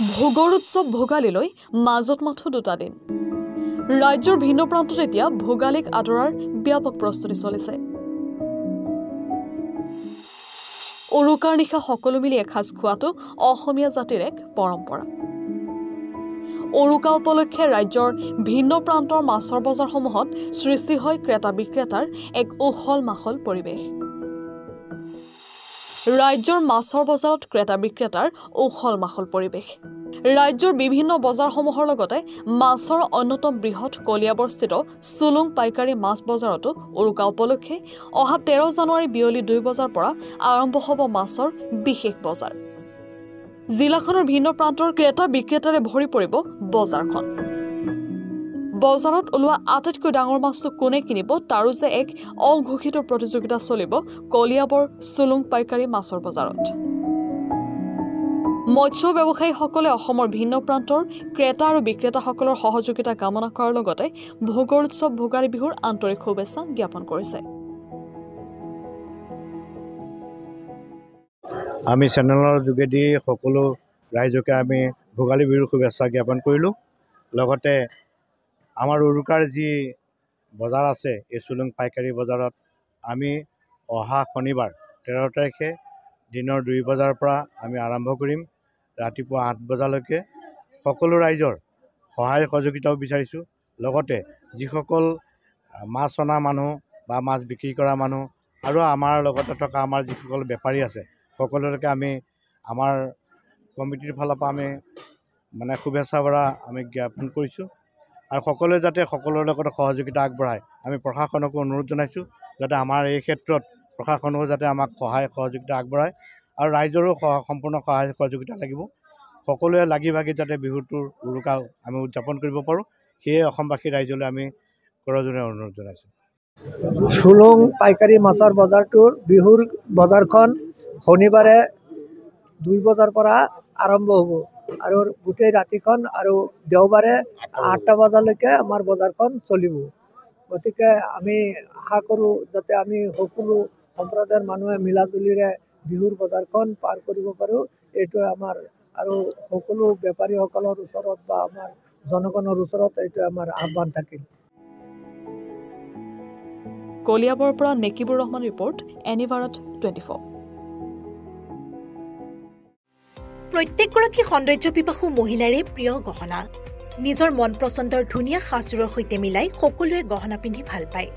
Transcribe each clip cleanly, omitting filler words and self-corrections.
ভোগৰ উৎসৱ ভোগালীলৈ মাজত মাথো দুটা দিন ৰাজ্যৰ ভিন্ন প্ৰান্তত এতিয়া ভোগালীক আদৰাৰ ব্যাপক প্ৰস্তুতি চলিছে উৰুকাৰ নিশা সকলো মিলি এসাঁজ খোৱাটো অসমীয়া জাতিৰ এক পৰম্পৰা উৰুকা উপলক্ষে ৰাজ্যৰ ভিন্ন প্ৰান্তৰ মাছৰ বজাৰসমূহত সৃষ্টি হয় ক্ৰেতা বিক্ৰেতাৰ এক উখল মাখল পৰিৱেশ ৰাজ্যৰ মাছৰ বজাৰত ক্ৰেতা বিক্ৰেতাৰ উখল মাখল পৰিৱেশ ৰাজ্যৰ বিভিন্ন বজাৰসমূহৰ লগতে মাছৰ অন্যতম বৃহৎ কলিয়াবৰস্থিত চুলুং পাইকাৰী মাছ বজাৰতো উৰুকা উপলক্ষে অহা 13 জানুৱাৰী বিয়লি 2 বজাৰ পৰা আৰম্ভ হ'ব মাছৰ বিশেষ বজাৰ জিলাখনৰ ভিন্ন প্ৰান্তৰ ক্ৰেতা বিক্ৰেতাৰে ভৰি পৰিব বজাৰখন বজাৰত ওলোৱা আটাইতকৈ ডাঙৰ মাছটো কোনে কিনিব তাৰো যে এক অঘোষিত প্ৰতিযোগিতা চলিব কলিয়াবৰ চুলুং পাইকাৰী মাছৰ বজাৰত মৎস্য ব্যৱসায়ীসকলে অসমৰ ভিন্ন প্ৰান্তৰ ক্ৰেতা আৰু বিক্ৰেতাসকলৰ সহযোগিতা কামনা কৰাৰ লগতে ভোগৰ উৎসৱ ভোগালী বিহুৰ আন্তৰিক শুভেচ্ছা জ্ঞাপন কৰিছে আমি চেনেলৰ যোগেদি সকলো ৰাইজকে আমি ভোগালী বিহুৰ শুভেচ্ছা জ্ঞাপন কৰিলোঁ লগতে আমাৰ উৰুকাৰ যি বজাৰ আছে এই চুলুং পাইকাৰী বজাৰত আমি অহা শনিবাৰ 13 তাৰিখে দিনৰ 2 বজাৰ পৰা আমি আৰম্ভ কৰিম ৰাতিপুৱা 8 বজালৈকে সকলো ৰাইজৰ সহায় সহযোগিতাও বিচাৰিছোঁ লগতে যিসকল মাছ অনা মানুহ বা মাছ বিক্ৰী কৰা মানুহ আৰু আমাৰ লগতে থকা আমাৰ যিসকল বেপাৰী আছে সকলোলৈকে আমি আমাৰ কমিটিৰ ফালৰ পৰা আমি শুভেচ্ছা ভৰা আমি জ্ঞাপন কৰিছোঁ আৰু সকলোৱে যাতে সকলোৰে লগতে সহযোগিতা আগবঢ়ায় আমি প্ৰশাসনকো অনুৰোধ জনাইছোঁ যাতে আমাৰ এই ক্ষেত্ৰত প্ৰশাসনেও যাতে আমাক সহায় সহযোগিতা আগবঢ়ায় আৰু ৰাইজৰো সম্পূৰ্ণ সহায় সহযোগিতা লাগিব সকলোৱে লাগি ভাগি যাতে বিহুটোৰ উৰুকা আমি উদযাপন কৰিব পাৰোঁ সেয়ে অসমবাসী ৰাইজলৈ আমি কৰজনে অনুৰোধ জনাইছোঁ চুলুং পাইকাৰী মাছৰ বজাৰটোৰ বিহুৰ বজাৰখন শনিবাৰে 2 বজাৰ পৰা আৰম্ভ হ'ব আৰু গোটেই ৰাতিখন আৰু দেওবাৰে 8টা বজালৈকে আমাৰ বজাৰখন চলিব গতিকে আমি আশা কৰোঁ যাতে আমি সকলো সম্প্ৰদায়ৰ মানুহে মিলাজুলিৰে বিহুৰ বজাৰখন পাৰ কৰিব পাৰোঁ এইটো আমাৰ আৰু সকলো বেপাৰীসকলৰ ওচৰত বা আমাৰ জনগণৰ ওচৰত এইটো আমাৰ আহ্বান থাকিল কলিয়াবৰ পৰা নেকিবুৰ ৰহমান ৰিপৰ্ট এনি ভাৰত 24 প্ৰত্যেকগৰাকী সৌন্দৰ্য পিপাসু মহিলাৰে প্ৰিয় গহনা নিজৰ মন পছন্দৰ ধুনীয়া সাজযোৰৰ সৈতে মিলাই সকলোৱে গহনা পিন্ধি ভাল পায়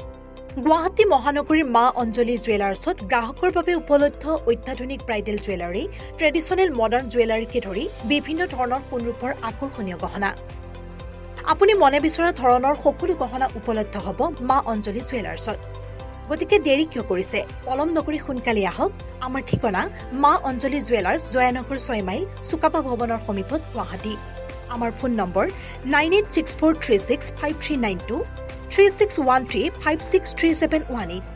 গুৱাহাটী মহানগৰীৰ মা অঞ্জলি জুৱেলাৰ্ছত গ্ৰাহকৰ বাবে উপলব্ধ অত্যাধুনিক ব্ৰাইডেল জুৱেলাৰী ট্ৰেডিশ্যনেল মডাৰ্ণ জুৱেলাৰীকে ধৰি বিভিন্ন ধৰণৰ সোণৰূপৰ আকৰ্ষণীয় গহনা আপুনি মনে বিচৰা ধৰণৰ সকলো গহনা উপলব্ধ হ'ব মা অঞ্জলি জুৱেলাৰ্ছত গতিকে দেৰি কিয় কৰিছে পলম নকৰি সোনকালে আহক আমাৰ ঠিকনা মা অঞ্জলি জুৱেলাৰ্ছ জয়ানগৰ 6 মাইল সুকাপা ভৱনৰ সমীপত গুৱাহাটী আমাৰ ফোন নম্বৰ 9864365392 3613563718